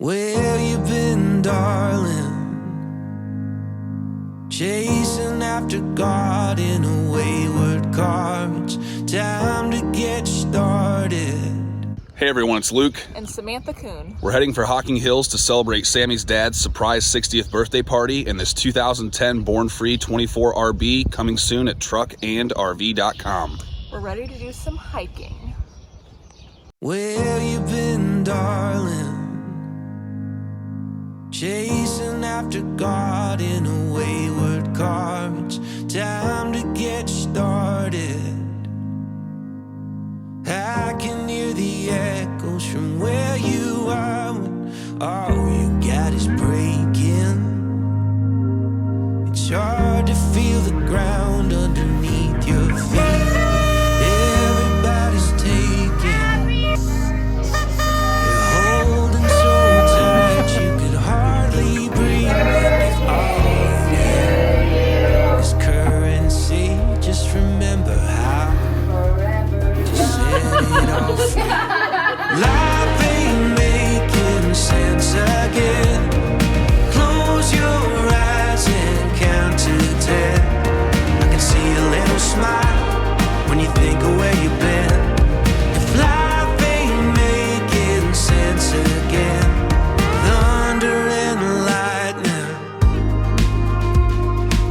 Where you been, darling? Chasing after God in a wayward car. It's time to get started. Hey everyone, it's Luke and Samantha Kuhn. We're heading for Hocking Hills to celebrate Sammy's dad's surprise 60th birthday party in this 2010 Born Free 24 RB, coming soon at truckandrv.com. We're ready to do some hiking. Where you been, darling? Chasing after God in a wayward car. It's time to get started. I can hear the echoes from where you are when all you got is breaking. It's hard to feel the ground underneath your feet. Everybody's taking. You're holding so tight you could hardly breathe. If all you is currency, just remember how to set it all free. Life ain't making sense again. Close your eyes and count to 10. I can see a little smile when you think of where you've been. If life ain't making sense again, thunder and lightning,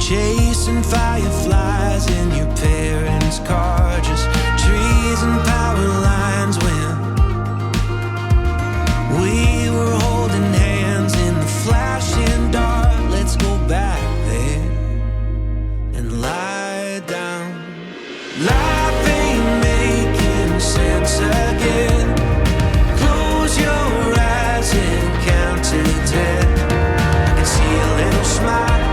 chasing fireflies in your parents' car, just trees and power lines when we were holding hands in the flashing dark. Let's go back there and lie down. Life ain't making sense again. Close your eyes and count to 10. I can see a little smile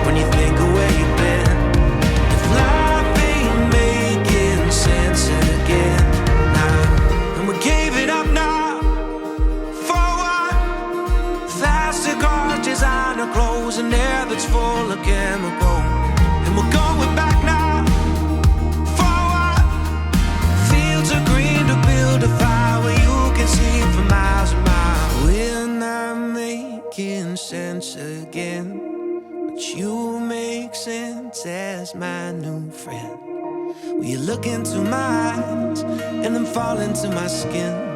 when you think of where you've been. If life ain't making sense again, nah. And we gave it up now. For what? Faster cars, designer clothes, and air that's full of chemical. And we're going back now. For what? Fields are green to build a fire where you can see for miles and miles. We're not making sense again, but you make sense as my new friend. Will you look into my eyes and then fall into my skin?